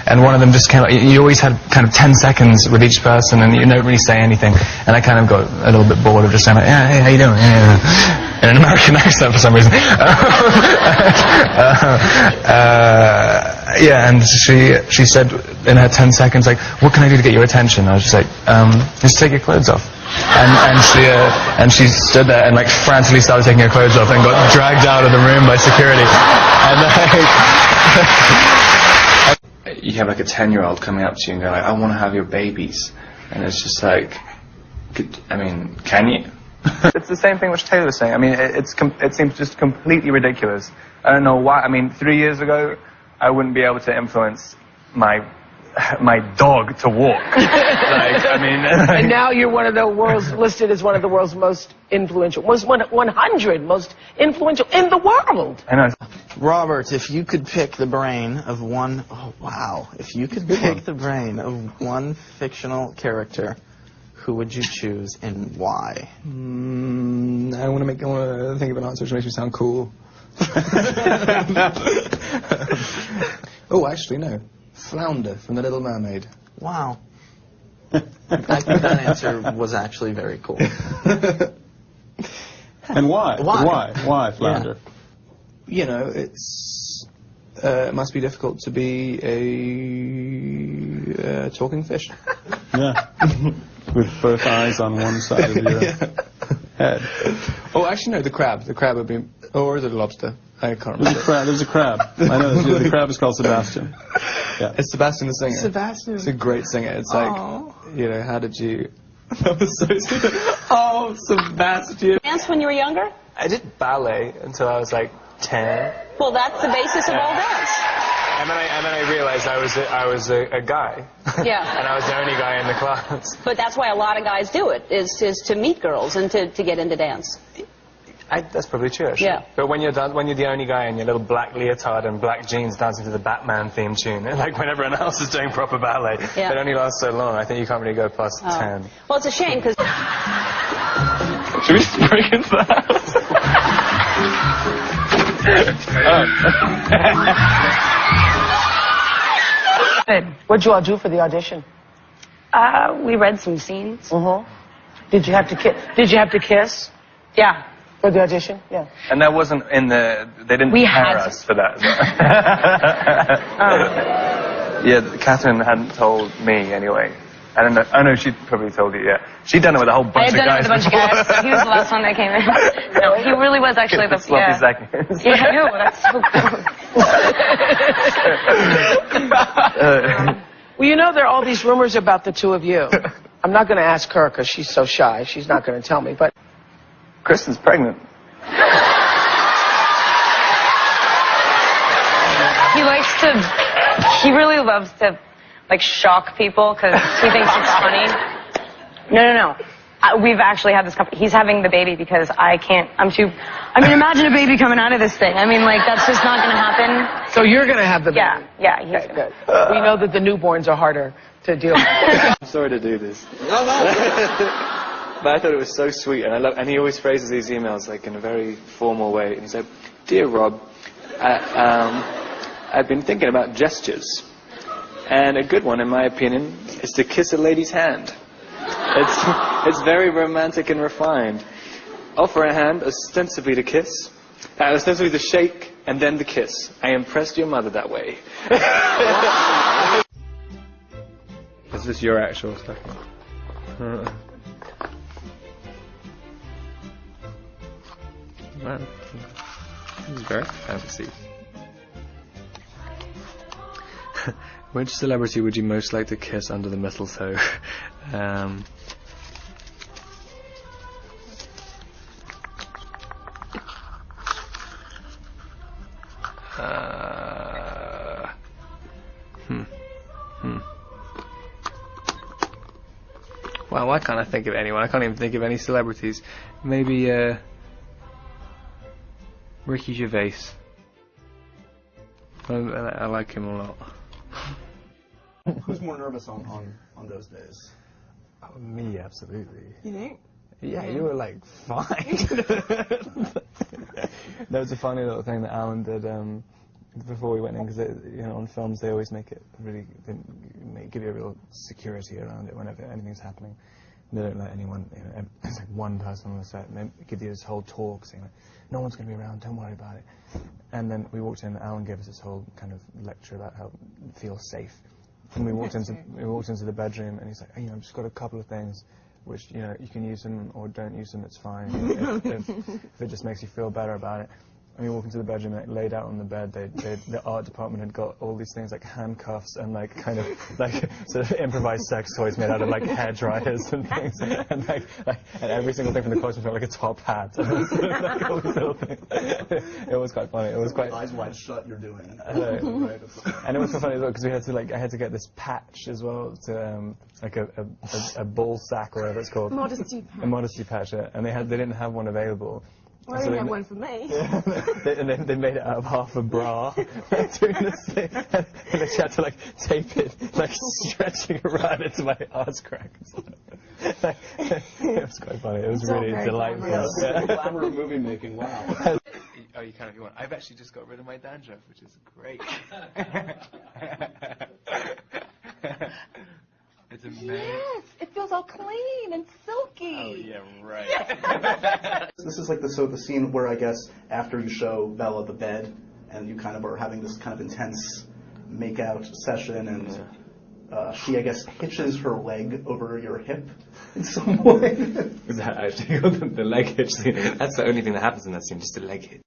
and one of them just came up. You always had kind of 10 seconds with each person, and you don't really say anything. And I kind of got a little bit bored of just saying like, yeah, hey, how you doing? Yeah. In an American accent for some reason. Yeah, and she said in her 10 seconds, like, what can I do to get your attention? I was just like, just take your clothes off. And she stood there and like frantically started taking her clothes off and got dragged out of the room by security. And like, you have like a 10-year-old coming up to you and go like, I want to have your babies, and it's just like, I mean, can you? It's the same thing which Taylor was saying. I mean, it seems just completely ridiculous. I don't know why. I mean, 3 years ago, I wouldn't be able to influence my dog to walk. Like, I mean, and now you're one of the world's listed as one of the world's most influential, 100 most influential in the world. I know. Robert, if you could pick the brain of one, if you could pick the brain of one fictional character, who would you choose and why? I want to think of an answer which makes me sound cool. Oh, actually, no. Flounder from The Little Mermaid. Wow. I think that answer was actually very cool. And why? Why Flounder? Yeah. You know, it must be difficult to be a talking fish. Yeah. With both eyes on one side of your head. Oh, actually, no, the crab. The crab would be... Or is it a lobster? I can't remember. There's a crab. I know, the crab is called Sebastian. Yeah. It's Sebastian the singer. Sebastian. It's a great singer. It's like, you know, how did you... That was so stupid. Oh, Sebastian. Dance when you were younger? I did ballet until I was like 10. Well, that's the basis of all dance. And then I realized I was a guy. Yeah. And I was the only guy in the class. But that's why a lot of guys do it, is to meet girls and to get into dance. That's probably true, actually. Yeah. But when you're the only guy in your little black leotard and black jeans dancing to the Batman theme tune, like when everyone else is doing proper ballet, yeah. It only lasts so long. I think you can't really go past 10. Well, it's a shame, because... Should we just break into the house? What'd you all do for the audition? We read some scenes. Did you have to kiss? Yeah. For the audition? Yeah. And that wasn't in the... They didn't prepare us for that. Yeah, Catherine hadn't told me anyway. I don't know. Oh, no, she probably told you, yeah. She'd done it with a whole bunch of guys. I had done it with a bunch of guys. He was the last one that came in. No, he really was actually the... Sloppy seconds. Yeah, I know. That's so cool. Well, you know, there are all these rumors about the two of you. I'm not going to ask her because she's so shy. She's not going to tell me, but... Kristen's pregnant. He really loves to, like, shock people because he thinks it's funny. No. We've actually had this he's having the baby because I mean, imagine a baby coming out of this thing. I mean, like, that's just not going to happen. So you're going to have the baby? Yeah, he's good. We know that the newborns are harder to deal with. I'm sorry to do this. No. But I thought it was so sweet, and he always phrases these emails like in a very formal way. And he's like, "Dear Rob, I've been thinking about gestures, and a good one, in my opinion, is to kiss a lady's hand. It's very romantic and refined. Offer a hand ostensibly to kiss, ostensibly to shake, and then to kiss. I impressed your mother that way." Is this your actual stuff? Man, this is very fantasy. Which celebrity would you most like to kiss under the mistletoe? Wow, why can't I think of anyone? I can't even think of any celebrities. Maybe, Ricky Gervais. I like him a lot. Who's more nervous on those days? Oh, me, absolutely. You think? Yeah, you were like fine. There was a funny little thing that Alan did before we went in, because on films they always make it really, give you a real security around it whenever anything's happening. They don't let anyone, it's like one person on the set, and they give you this whole talk saying, like, no one's going to be around, don't worry about it. And then we walked in, Alan gave us this whole kind of lecture about how it feels safe. And we walked into the bedroom, and he's like, I've just got a couple of things which, you can use them or don't use them, it's fine, if it just makes you feel better about it. And we walked into the bedroom, and laid out on the bed, the art department had got all these things like handcuffs and like kind of like sort of improvised sex toys made out of like hair dryers and things, and and every single thing from the costume felt like a top hat. And like, all these little things. It was quite funny. It was quite eyes wide shut. You're doing it. And it was so funny as well because we had to I had to get this patch as well to like a ball sack or whatever it's called. Modesty patch. A modesty patch, yeah. And they didn't have one available. Well, they didn't have one for me. And they made it out of half a bra, doing this thing, and then she had to like tape it, like stretching around into my arse crack. It was quite funny. It was really delightful. Yeah. Glamour of movie making. Wow. Oh, you kind of want. I've actually just got rid of my dandruff, which is great. It's amazing. Yes, it feels all clean and silky. Oh yeah, right. This is like the scene where I guess after you show Bella the bed, and you kind of are having this kind of intense make-out session, and she, I guess, hitches her leg over your hip in some way. Is that actually the leg hitch scene? That's the only thing that happens in that scene, just a leg hitch.